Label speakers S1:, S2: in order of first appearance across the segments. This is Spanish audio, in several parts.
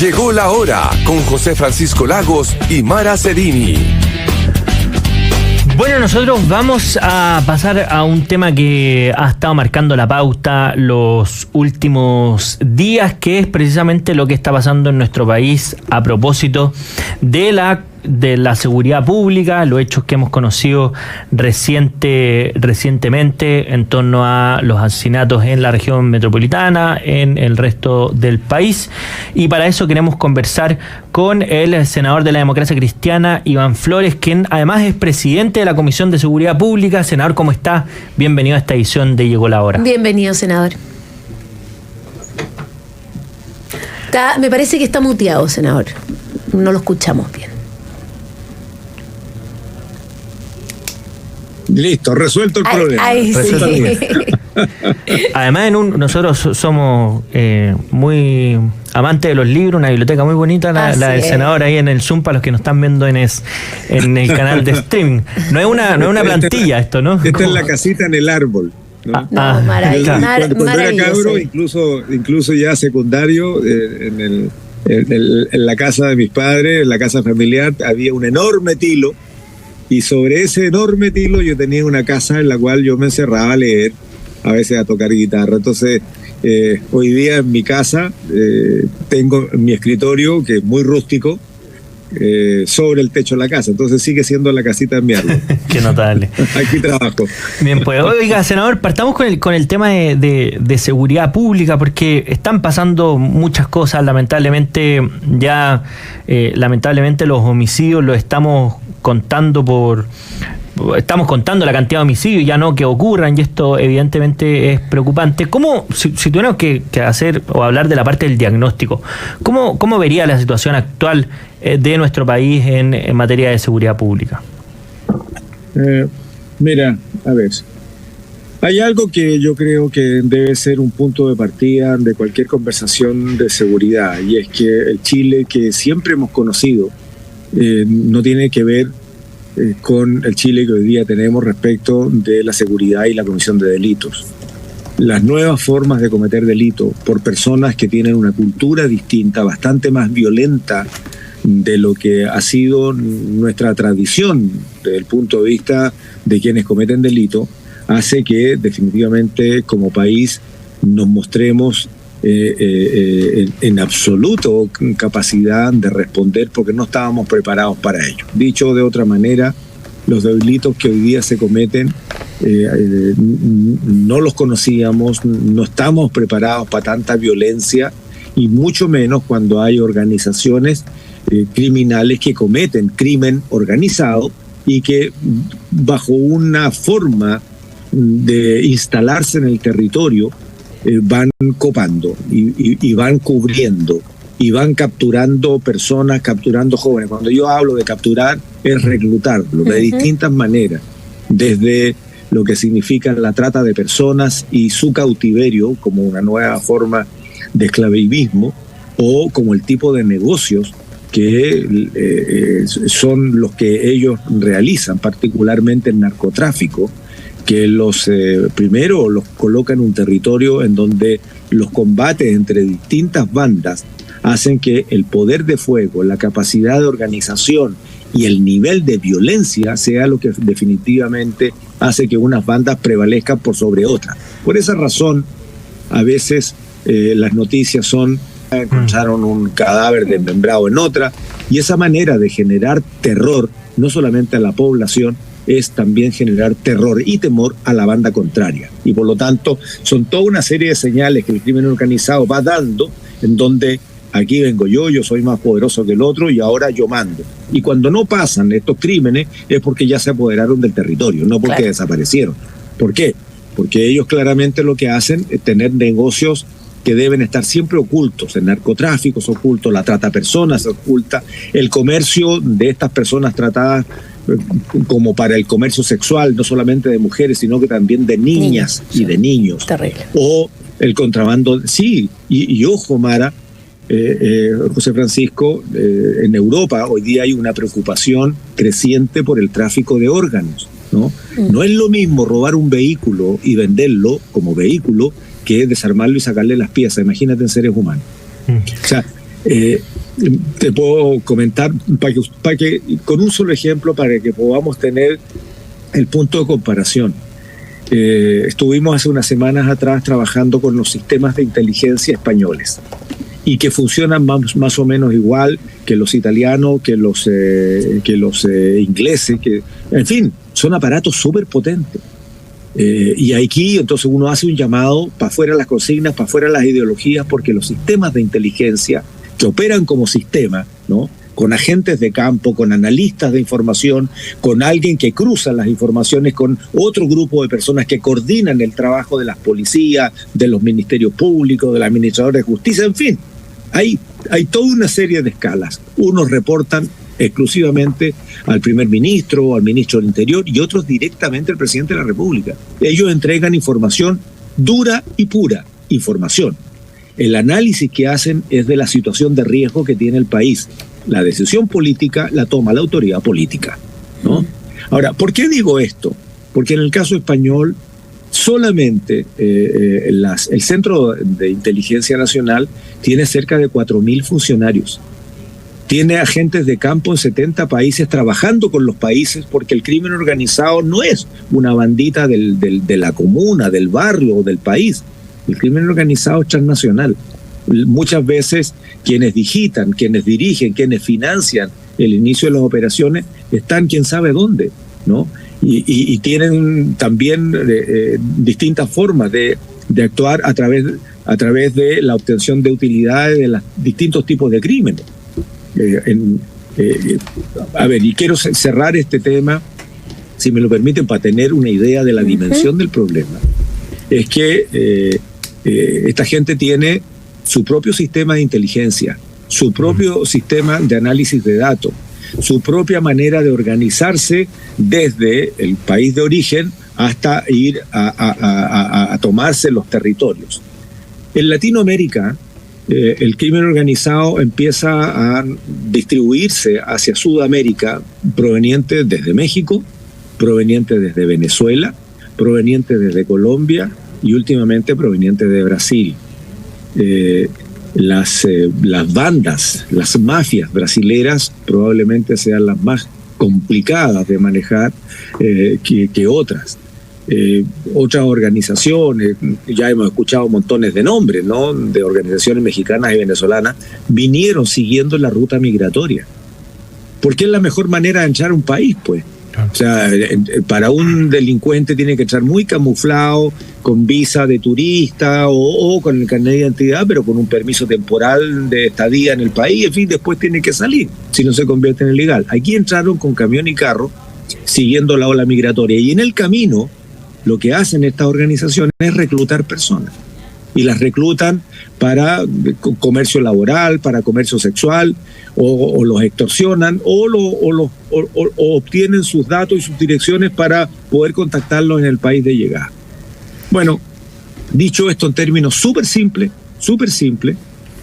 S1: Llegó la hora con José Francisco Lagos y Mara Cerini.
S2: Bueno, nosotros vamos a pasar a un tema que ha estado marcando la pauta los últimos días, que es precisamente lo que está pasando en nuestro país a propósito de la seguridad pública, los hechos que hemos conocido recientemente en torno a los asesinatos en la región metropolitana, en el resto del país. Y para eso queremos conversar con el senador de la Democracia Cristiana, Iván Flores, quien además es presidente de la Comisión de Seguridad Pública. Senador, ¿cómo está? Bienvenido a esta edición de Llegó la Hora.
S3: Bienvenido, senador. Me parece que está muteado, senador. No lo escuchamos bien.
S4: Listo, resuelto el problema.
S3: Ahí sí.
S2: Además, nosotros somos muy amantes de los libros, una biblioteca muy bonita, la del senador ahí en el Zoom, para los que nos están viendo en el canal de streaming. No es una plantilla esto, ¿no?
S4: Esta es la casita en el árbol, ¿no?
S3: Maravilloso.
S4: Cuando era cabro, incluso ya secundario, en la casa de mis padres, en la casa familiar, había un enorme tilo. Y sobre ese enorme tilo yo tenía una casa en la cual yo me encerraba a leer, a veces a tocar guitarra. Entonces, hoy día en mi casa tengo mi escritorio, que es muy rústico, sobre el techo de la casa. Entonces sigue siendo la casita en mi árbol.
S2: Qué notable.
S4: Aquí trabajo.
S2: Bien, pues, oiga, senador, partamos con el tema de seguridad pública, porque están pasando muchas cosas. Lamentablemente los homicidios los estamos contando la cantidad de homicidios, ya no que ocurran, y esto evidentemente es preocupante. ¿Cómo, si tuviéramos que hacer o hablar de la parte del diagnóstico, cómo vería la situación actual de nuestro país en materia de seguridad pública?
S4: Mira, a ver, hay algo que yo creo que debe ser un punto de partida de cualquier conversación de seguridad, y es que el Chile que siempre hemos conocido no tiene que ver con el Chile que hoy día tenemos respecto de la seguridad y la comisión de delitos. Las nuevas formas de cometer delito por personas que tienen una cultura distinta, bastante más violenta de lo que ha sido nuestra tradición desde el punto de vista de quienes cometen delito, hace que definitivamente como país nos mostremos en absoluto capacidad de responder, porque no estábamos preparados para ello. Dicho de otra manera, los delitos que hoy día se cometen no los conocíamos, no estamos preparados para tanta violencia, y mucho menos cuando hay organizaciones criminales que cometen crimen organizado y que bajo una forma de instalarse en el territorio van copando y van cubriendo y van capturando personas, capturando jóvenes. Cuando yo hablo de capturar, es reclutarlo de distintas maneras, desde lo que significa la trata de personas y su cautiverio como una nueva forma de esclavismo, o como el tipo de negocios que son los que ellos realizan, particularmente el narcotráfico, que primero los coloca en un territorio en donde los combates entre distintas bandas hacen que el poder de fuego, la capacidad de organización y el nivel de violencia sea lo que definitivamente hace que unas bandas prevalezcan por sobre otras. Por esa razón, a veces las noticias son: encontraron un cadáver desmembrado en otra, y esa manera de generar terror, no solamente a la población, es también generar terror y temor a la banda contraria. Y por lo tanto, son toda una serie de señales que el crimen organizado va dando, en donde aquí vengo yo soy más poderoso que el otro y ahora yo mando. Y cuando no pasan estos crímenes es porque ya se apoderaron del territorio, no porque desaparecieron. ¿Por qué? Porque ellos claramente lo que hacen es tener negocios que deben estar siempre ocultos. El narcotráfico es oculto, la trata de personas es oculta, el comercio de estas personas tratadas como para el comercio sexual, no solamente de mujeres, sino que también de niñas y de niños.
S3: Terrible.
S4: O el contrabando, sí, y ojo, Mara, José Francisco, en Europa hoy día hay una preocupación creciente por el tráfico de órganos, ¿no? No es lo mismo robar un vehículo y venderlo como vehículo que desarmarlo y sacarle las piezas. Imagínate en seres humanos. O sea, Te puedo comentar para que con un solo ejemplo, para que podamos tener el punto de comparación. Estuvimos hace unas semanas atrás trabajando con los sistemas de inteligencia españoles y que funcionan más o menos igual que los italianos, que los ingleses, en fin, son aparatos súper potentes. Y aquí entonces uno hace un llamado para afuera las consignas, para afuera las ideologías, porque los sistemas de inteligencia que operan como sistema, ¿no?, con agentes de campo, con analistas de información, con alguien que cruza las informaciones, con otro grupo de personas que coordinan el trabajo de las policías, de los ministerios públicos, de los administradores de justicia, en fin. Hay toda una serie de escalas. Unos reportan exclusivamente al primer ministro o al ministro del Interior y otros directamente al presidente de la República. Ellos entregan información dura y pura, información. El análisis que hacen es de la situación de riesgo que tiene el país. La decisión política la toma la autoridad política, ¿no? Ahora, ¿por qué digo esto? Porque en el caso español solamente el Centro de Inteligencia Nacional tiene cerca de 4.000 funcionarios. Tiene agentes de campo en 70 países trabajando con los países, porque el crimen organizado no es una bandita de la comuna, del barrio o del país. El crimen organizado es transnacional. Muchas veces quienes digitan, quienes dirigen, quienes financian el inicio de las operaciones están quién sabe dónde, ¿no? Y tienen también distintas formas de actuar a través de la obtención de utilidades de los distintos tipos de crímenes. A ver, y quiero cerrar este tema, si me lo permiten, para tener una idea de la dimensión del problema. Es que esta gente tiene su propio sistema de inteligencia, su propio sistema de análisis de datos, su propia manera de organizarse desde el país de origen hasta ir a tomarse los territorios. En Latinoamérica, el crimen organizado empieza a distribuirse hacia Sudamérica, proveniente desde México, proveniente desde Venezuela, proveniente desde Colombia y últimamente proveniente de Brasil. Las bandas, las mafias brasileras probablemente sean las más complicadas de manejar que otras. Otras organizaciones, ya hemos escuchado montones de nombres, ¿no?, de organizaciones mexicanas y venezolanas, vinieron siguiendo la ruta migratoria. Porque es la mejor manera de entrar a un país, pues. O sea, para un delincuente tiene que entrar muy camuflado, con visa de turista o con el carnet de identidad, pero con un permiso temporal de estadía en el país, en fin, después tiene que salir, si no se convierte en ilegal. Aquí entraron con camión y carro, siguiendo la ola migratoria, y en el camino lo que hacen estas organizaciones es reclutar personas. Y las reclutan para comercio laboral, para comercio sexual, o los extorsionan, o obtienen sus datos y sus direcciones para poder contactarlos en el país de llegada. Bueno, dicho esto en términos súper simples,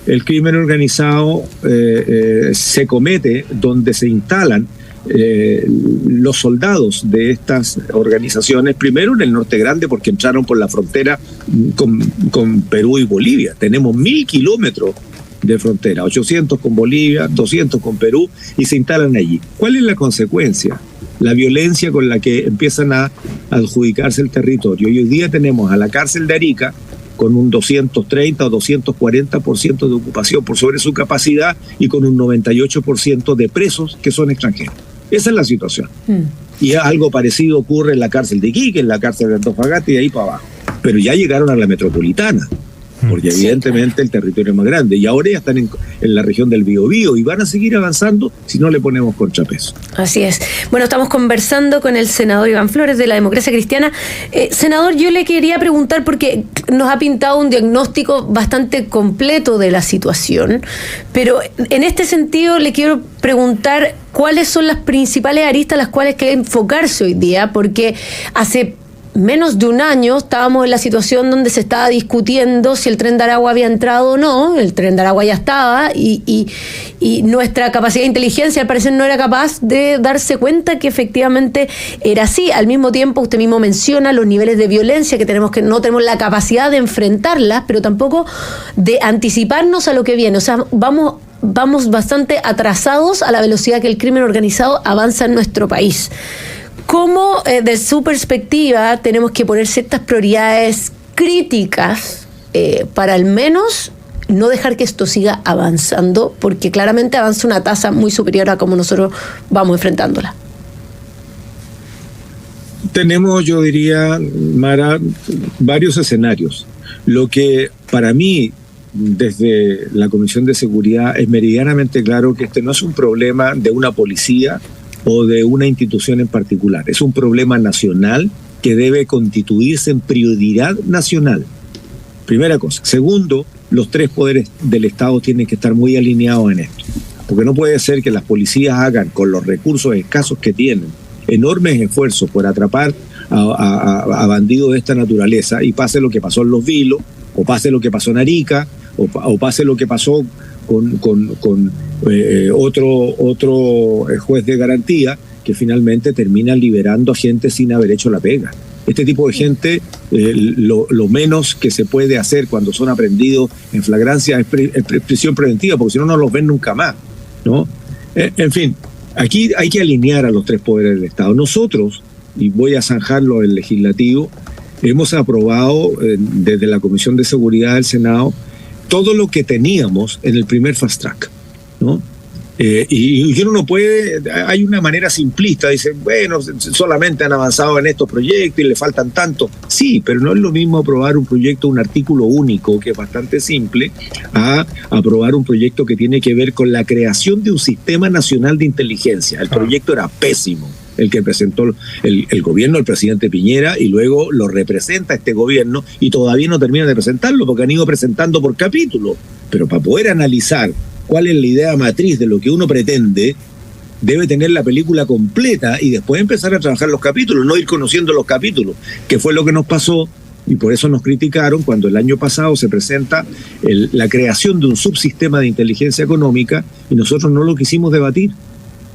S4: el crimen organizado se comete donde se instalan los soldados de estas organizaciones, primero en el Norte Grande, porque entraron por la frontera con Perú y Bolivia. Tenemos 1.000 kilómetros de frontera, 800 con Bolivia, 200 con Perú, y se instalan allí. ¿Cuál es la consecuencia? La violencia con la que empiezan a adjudicarse el territorio. Y hoy día tenemos a la cárcel de Arica con un 230 o 240% de ocupación por sobre su capacidad y con un 98% de presos que son extranjeros. Esa es la situación. Y algo parecido ocurre en la cárcel de Iquique, en la cárcel de Antofagasta y de ahí para abajo. Pero ya llegaron a la metropolitana, porque evidentemente el territorio es más grande. Y ahora ya están en la región del Biobío y van a seguir avanzando si no le ponemos contrapeso.
S3: Así es. Bueno, estamos conversando con el senador Iván Flores de la Democracia Cristiana. Senador, yo le quería preguntar, porque nos ha pintado un diagnóstico bastante completo de la situación, pero en este sentido le quiero preguntar cuáles son las principales aristas a las cuales hay que enfocarse hoy día, porque hace menos de un año estábamos en la situación donde se estaba discutiendo si el Tren de Aragua había entrado o no. El Tren de Aragua ya estaba y nuestra capacidad de inteligencia al parecer no era capaz de darse cuenta que efectivamente era así. Al mismo tiempo, usted mismo menciona los niveles de violencia que no tenemos la capacidad de enfrentarlas, pero tampoco de anticiparnos a lo que viene. O sea, vamos vamos bastante atrasados a la velocidad que el crimen organizado avanza en nuestro país. ¿Cómo, de su perspectiva, tenemos que poner ciertas prioridades críticas para al menos no dejar que esto siga avanzando? Porque claramente avanza una tasa muy superior a como nosotros vamos enfrentándola.
S4: Tenemos, yo diría, Mara, varios escenarios. Lo que para mí, desde la Comisión de Seguridad, es meridianamente claro que este no es un problema de una policía o de una institución en particular. Es un problema nacional que debe constituirse en prioridad nacional. Primera cosa. Segundo, los tres poderes del Estado tienen que estar muy alineados en esto. Porque no puede ser que las policías hagan, con los recursos escasos que tienen, enormes esfuerzos por atrapar a bandidos de esta naturaleza, y pase lo que pasó en Los Vilos, o pase lo que pasó en Arica, o pase lo que pasó con otro juez de garantía, que finalmente termina liberando a gente sin haber hecho la pega. Este tipo de gente, lo menos que se puede hacer cuando son aprehendidos en flagrancia es prisión preventiva, porque si no, no los ven nunca más, ¿no? En fin, aquí hay que alinear a los tres poderes del Estado. Nosotros, y voy a zanjarlo el legislativo, hemos aprobado desde la Comisión de Seguridad del Senado todo lo que teníamos en el primer fast track, ¿no? Y uno no puede, hay una manera simplista, dice, bueno, solamente han avanzado en estos proyectos y le faltan tanto. Sí, pero no es lo mismo aprobar un proyecto, un artículo único, que es bastante simple, a aprobar un proyecto que tiene que ver con la creación de un sistema nacional de inteligencia. El proyecto era pésimo, el que presentó el gobierno del presidente Piñera, y luego lo representa este gobierno, y todavía no termina de presentarlo porque han ido presentando por capítulo. Pero para poder analizar cuál es la idea matriz de lo que uno pretende, debe tener la película completa y después empezar a trabajar los capítulos, no ir conociendo los capítulos, que fue lo que nos pasó, y por eso nos criticaron cuando el año pasado se presenta la creación de un subsistema de inteligencia económica y nosotros no lo quisimos debatir.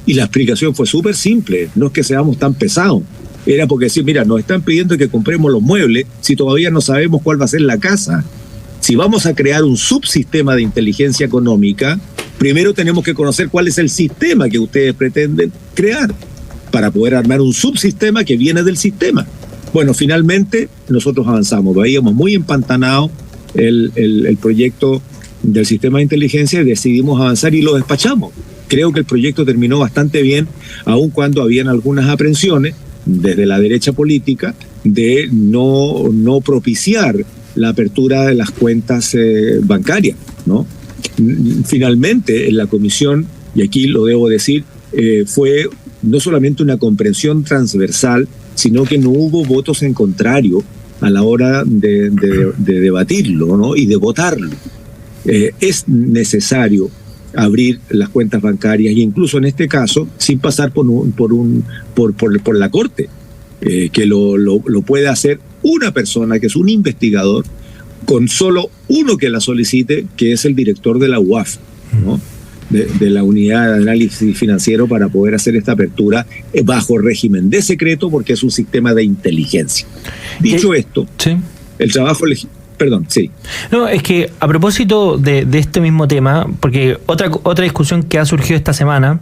S4: Y la explicación fue súper simple, no es que seamos tan pesados, era porque decir, mira, nos están pidiendo que compremos los muebles si todavía no sabemos cuál va a ser la casa. Si vamos a crear un subsistema de inteligencia económica, primero tenemos que conocer cuál es el sistema que ustedes pretenden crear para poder armar un subsistema que viene del sistema. Bueno, finalmente nosotros avanzamos, veíamos muy empantanado el proyecto del sistema de inteligencia y decidimos avanzar y lo despachamos. Creo que el proyecto terminó bastante bien, aun cuando habían algunas aprensiones desde la derecha política de no propiciar la apertura de las cuentas bancarias, ¿no? Finalmente, en la comisión, y aquí lo debo decir, fue no solamente una comprensión transversal, sino que no hubo votos en contrario a la hora de debatirlo, ¿no? Y de votarlo. Es necesario abrir las cuentas bancarias, y incluso en este caso, sin pasar por la Corte, que lo puede hacer una persona que es un investigador, con solo uno que la solicite, que es el director de la UAF, ¿no? De la Unidad de Análisis Financiero, para poder hacer esta apertura bajo régimen de secreto, porque es un sistema de inteligencia. Dicho esto, ¿sí? El trabajo Perdón, sí.
S2: No, es que a propósito de este mismo tema, porque otra discusión que ha surgido esta semana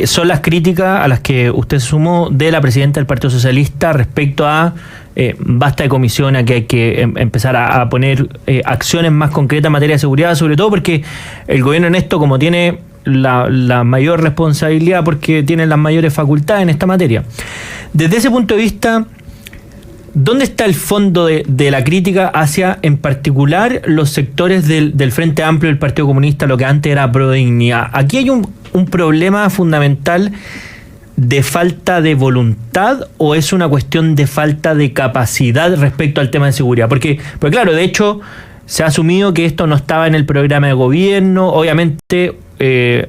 S2: son las críticas a las que usted sumó de la presidenta del Partido Socialista respecto a basta de comisión, a que hay que empezar a poner acciones más concretas en materia de seguridad, sobre todo porque el gobierno en esto, como tiene la mayor responsabilidad, porque tiene las mayores facultades en esta materia. Desde ese punto de vista, ¿dónde está el fondo de la crítica hacia, en particular, los sectores del Frente Amplio del Partido Comunista, lo que antes era Prodignidad? Aquí hay un problema fundamental de falta de voluntad, ¿o es una cuestión de falta de capacidad respecto al tema de seguridad? Porque claro, de hecho, se ha asumido que esto no estaba en el programa de gobierno. Obviamente,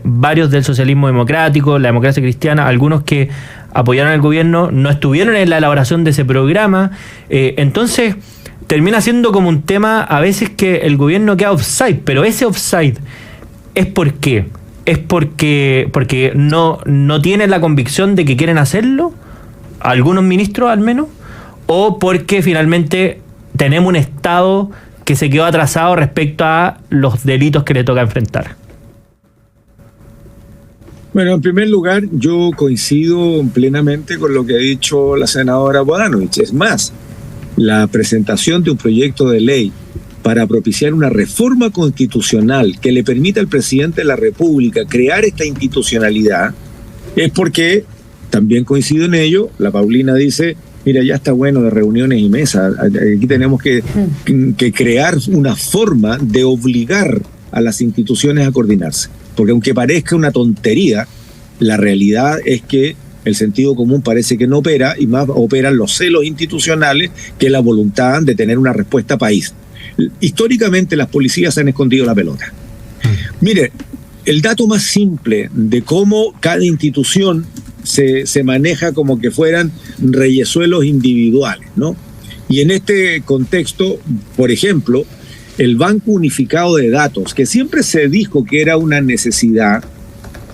S2: varios del socialismo democrático, la democracia cristiana, algunos que apoyaron al gobierno, no estuvieron en la elaboración de ese programa. Entonces, termina siendo como un tema a veces que el gobierno queda offside, pero ese offside ¿es por qué? ¿Es porque no tienen la convicción de que quieren hacerlo? ¿Algunos ministros al menos? ¿O porque finalmente tenemos un Estado que se quedó atrasado respecto a los delitos que le toca enfrentar?
S4: Bueno, en primer lugar, yo coincido plenamente con lo que ha dicho la senadora Bodanovich. Es más, la presentación de un proyecto de ley para propiciar una reforma constitucional que le permita al presidente de la República crear esta institucionalidad es porque, también coincido en ello, la Paulina dice, mira, ya está bueno de reuniones y mesas, aquí tenemos que crear una forma de obligar a las instituciones a coordinarse, porque aunque parezca una tontería, la realidad es que el sentido común parece que no opera, y más operan los celos institucionales que la voluntad de tener una respuesta país. Históricamente las policías han escondido la pelota. Mire, el dato más simple de cómo cada institución se maneja como que fueran reyesuelos individuales, ¿no? Y en este contexto, por ejemplo, el Banco Unificado de Datos, que siempre se dijo que era una necesidad,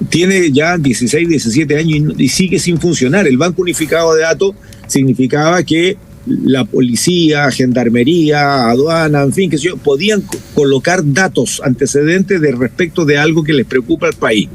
S4: tiene ya 16, 17 años y sigue sin funcionar. El Banco Unificado de Datos significaba que la policía, gendarmería, aduana, en fin, que podían colocar datos antecedentes de respecto de algo que les preocupa al país.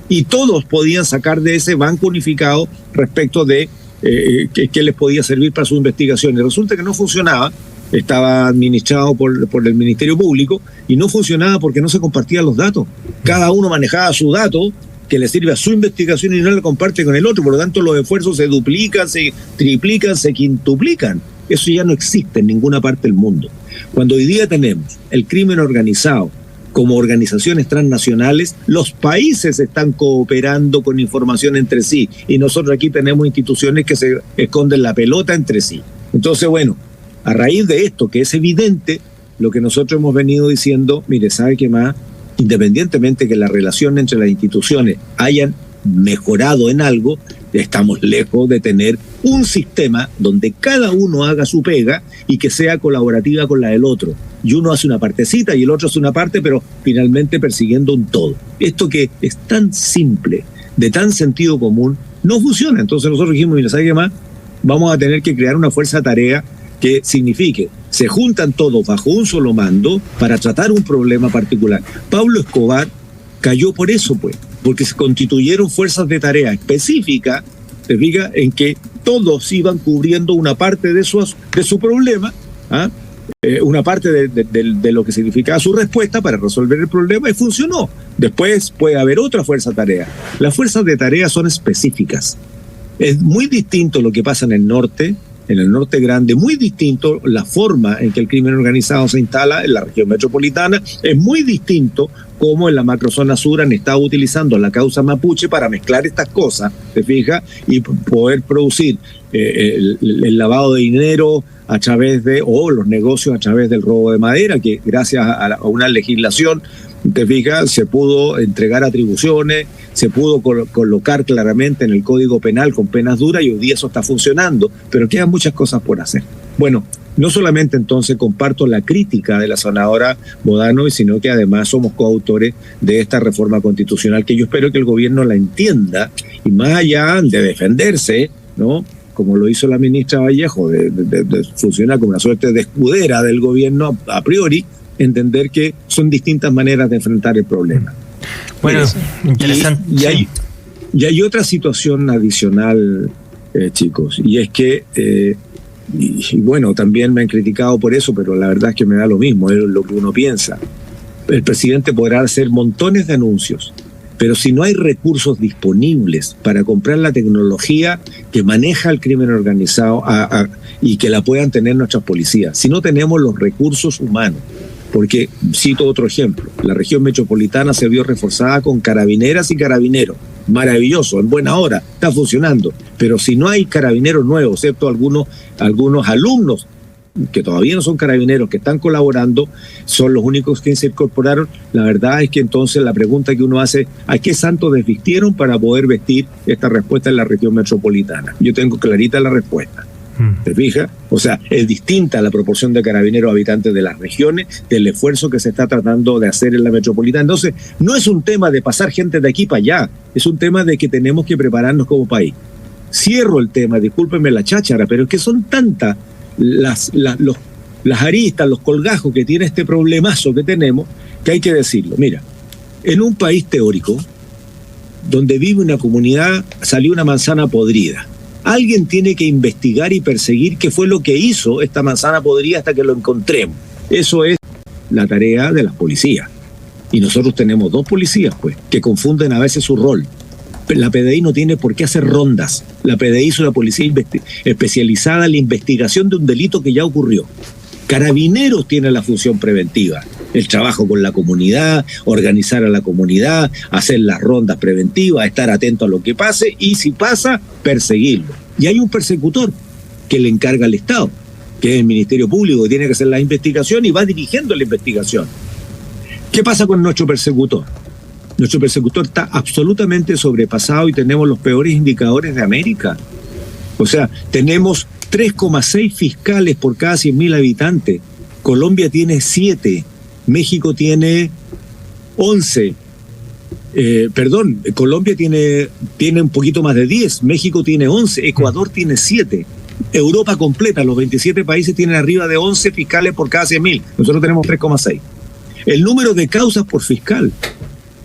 S4: Y todos podían sacar de ese banco unificado respecto de qué les podía servir para su investigación. Y resulta que no funcionaba, estaba administrado por el Ministerio Público y no funcionaba porque no se compartían los datos. Cada uno manejaba su dato que le sirve a su investigación y no le comparte con el otro, por lo tanto los esfuerzos se duplican, se triplican, se quintuplican. Eso ya no existe en ninguna parte del mundo. Cuando hoy día tenemos el crimen organizado como organizaciones transnacionales, los países están cooperando con información entre sí y nosotros aquí tenemos instituciones que se esconden la pelota entre sí. Entonces, bueno, a raíz de esto, que es evidente, lo que nosotros hemos venido diciendo, mire, ¿sabe qué más? Independientemente que la relación entre las instituciones hayan mejorado en algo, estamos lejos de tener un sistema donde cada uno haga su pega y que sea colaborativa con la del otro. Y uno hace una partecita y el otro hace una parte, pero finalmente persiguiendo un todo. Esto que es tan simple, de tan sentido común, no funciona. Entonces nosotros dijimos, mira, ¿sabe qué más? Vamos a tener que crear una fuerza tarea que signifique, se juntan todos bajo un solo mando para tratar un problema particular. Pablo Escobar cayó por eso, pues, porque se constituyeron fuerzas de tarea específicas, se fija, en que todos iban cubriendo una parte de su problema, una parte de lo que significaba su respuesta para resolver el problema, y funcionó. Después puede haber otra fuerza tarea. Las fuerzas de tarea son específicas. Es muy distinto lo que pasa en el norte grande, muy distinto la forma en que el crimen organizado se instala en la región metropolitana, es muy distinto cómo en la macrozona sur han estado utilizando la causa mapuche para mezclar estas cosas, ¿te fijas? Y poder producir el lavado de dinero a través o los negocios a través del robo de madera, que gracias a una legislación, te fijas, se pudo entregar atribuciones, se pudo colocar claramente en el Código Penal con penas duras y hoy día eso está funcionando, pero quedan muchas cosas por hacer. Bueno, no solamente entonces comparto la crítica de la senadora Bodanovich, sino que además somos coautores de esta reforma constitucional que yo espero que el gobierno la entienda y más allá de defenderse, ¿no?, como lo hizo la ministra Vallejo, de funcionar como una suerte de escudera del gobierno a priori, entender que son distintas maneras de enfrentar el problema.
S2: Bueno, interesante.
S4: Y hay otra situación adicional, chicos, y es que, y bueno, también me han criticado por eso, pero la verdad es que me da lo mismo, es lo que uno piensa. El presidente podrá hacer montones de anuncios, pero si no hay recursos disponibles para comprar la tecnología que maneja el crimen organizado y que la puedan tener nuestras policías, si no tenemos los recursos humanos, porque cito otro ejemplo, la región metropolitana se vio reforzada con carabineras y carabineros, maravilloso, en buena hora, está funcionando, pero si no hay carabineros nuevos, excepto algunos alumnos que todavía no son carabineros, que están colaborando, son los únicos que se incorporaron, la verdad es que entonces la pregunta que uno hace, ¿a qué santos desvistieron para poder vestir esta respuesta en la región metropolitana? Yo tengo clarita la respuesta. ¿Te fijas? O sea, es distinta la proporción de carabineros habitantes de las regiones del esfuerzo que se está tratando de hacer en la metropolitana. Entonces, no es un tema de pasar gente de aquí para allá, es un tema de que tenemos que prepararnos como país. Cierro el tema, discúlpenme la cháchara, pero es que son tantas las aristas, los colgajos que tiene este problemazo que tenemos, que hay que decirlo. Mira, en un país teórico, donde vive una comunidad salió una manzana podrida. Alguien tiene que investigar y perseguir qué fue lo que hizo esta manzana podrida hasta que lo encontremos. Eso es la tarea de las policías. Y nosotros tenemos 2 policías, pues, que confunden a veces su rol. La PDI no tiene por qué hacer rondas. La PDI es una policía especializada en la investigación de un delito que ya ocurrió. Carabineros tiene la función preventiva, el trabajo con la comunidad, organizar a la comunidad, hacer las rondas preventivas, estar atento a lo que pase y si pasa, perseguirlo. Y hay un persecutor que le encarga al Estado, que es el Ministerio Público, que tiene que hacer la investigación y va dirigiendo la investigación. ¿Qué pasa con nuestro persecutor? Nuestro persecutor está absolutamente sobrepasado y tenemos los peores indicadores de América. O sea, tenemos 3,6 fiscales por cada 100.000 habitantes. Colombia tiene 7, México tiene 11. Colombia tiene un poquito más de 10, México tiene 11, Ecuador tiene 7. Europa completa, los 27 países tienen arriba de 11 fiscales por cada 100.000. Nosotros tenemos 3,6. El número de causas por fiscal,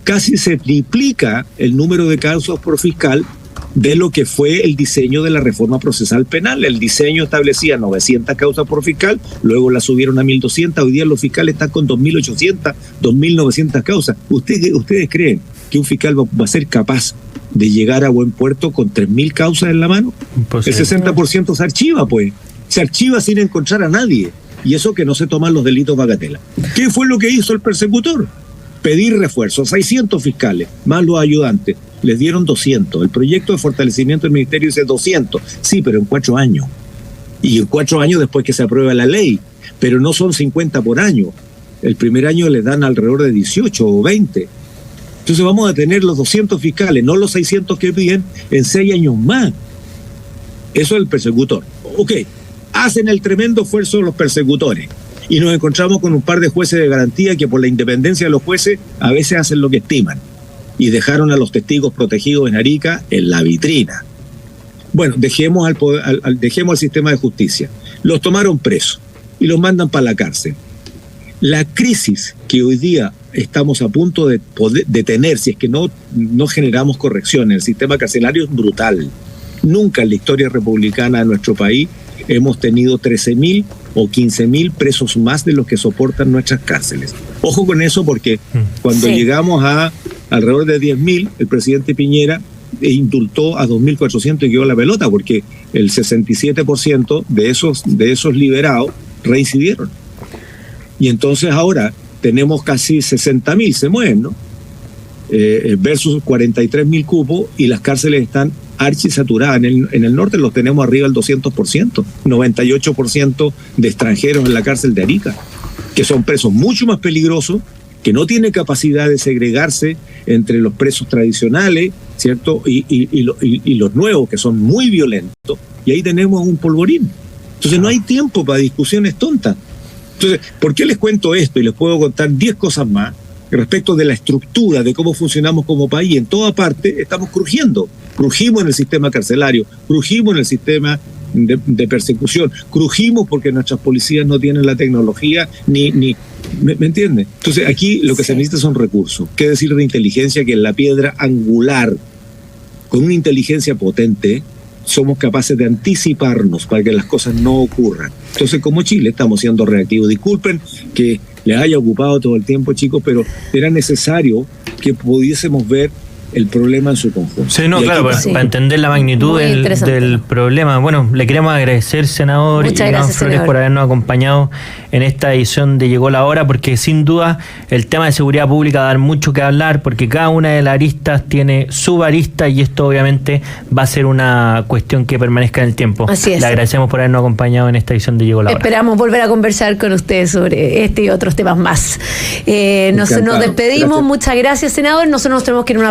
S4: casi se triplica el número de causas por fiscal de lo que fue el diseño de la reforma procesal penal. El diseño establecía 900 causas por fiscal, luego la subieron a 1.200, hoy día los fiscales están con 2.800, 2.900 causas. ¿Ustedes creen que un fiscal va a ser capaz de llegar a buen puerto con 3.000 causas en la mano? Imposible. El 60% se archiva, pues. Se archiva sin encontrar a nadie. Y eso que no se toman los delitos bagatela. ¿Qué fue lo que hizo el persecutor? Pedir refuerzos, 600 fiscales, más los ayudantes. Les dieron 200. El proyecto de fortalecimiento del ministerio dice 200. Sí, pero en 4 años. Y en 4 años después que se aprueba la ley. Pero no son 50 por año. El primer año les dan alrededor de 18 o 20. Entonces vamos a tener los 200 fiscales, no los 600 que piden, en 6 años más. Eso es el persecutor. Ok, hacen el tremendo esfuerzo los persecutores. Y nos encontramos con un par de jueces de garantía que por la independencia de los jueces a veces hacen lo que estiman. Y dejaron a los testigos protegidos en Arica en la vitrina. Bueno, dejemos al sistema de justicia. Los tomaron presos y los mandan para la cárcel. La crisis que hoy día estamos a punto de tener, si es que no generamos corrección en el sistema carcelario, es brutal. Nunca en la historia republicana de nuestro país hemos tenido 13.000 o 15.000 presos más de los que soportan nuestras cárceles. Ojo con eso porque cuando llegamos a alrededor de 10.000, el presidente Piñera indultó a 2.400 y quedó la pelota porque el 67% de esos liberados reincidieron. Y entonces ahora tenemos casi 60.000, se mueven, ¿no? Versus 43.000 cupos y las cárceles están archisaturadas. En el norte los tenemos arriba del 200%, 98% de extranjeros en la cárcel de Arica, que son presos mucho más peligrosos, que no tienen capacidad de segregarse entre los presos tradicionales, ¿cierto? Y los nuevos, que son muy violentos, y ahí tenemos un polvorín. Entonces no hay tiempo para discusiones tontas. Entonces, ¿por qué les cuento esto? Y les puedo contar 10 cosas más respecto de la estructura, de cómo funcionamos como país. En toda parte estamos crujiendo. Crujimos en el sistema carcelario, crujimos en el sistema de persecución, crujimos porque nuestras policías no tienen la tecnología ¿me entiende? Entonces aquí lo que se necesita son recursos. ¿Qué decir de inteligencia? Que es la piedra angular. Con una inteligencia potente somos capaces de anticiparnos para que las cosas no ocurran. Entonces, como Chile, estamos siendo reactivos. Disculpen que les haya ocupado todo el tiempo, chicos, pero era necesario que pudiésemos ver el problema en su conjunto.
S2: Sí, no, claro, para entender la magnitud del problema. Bueno, le queremos agradecer, senador Iván Flores, por habernos acompañado en esta edición de Llegó la Hora, porque sin duda el tema de seguridad pública va a dar mucho que hablar, porque cada una de las aristas tiene su arista y esto obviamente va a ser una cuestión que permanezca en el tiempo. Así es. Le agradecemos por habernos acompañado en esta edición de Llegó la Hora. Esperamos volver a conversar con ustedes sobre este y otros temas más. Nos despedimos. Gracias. Muchas gracias, senador. Nosotros nos tenemos que ir a una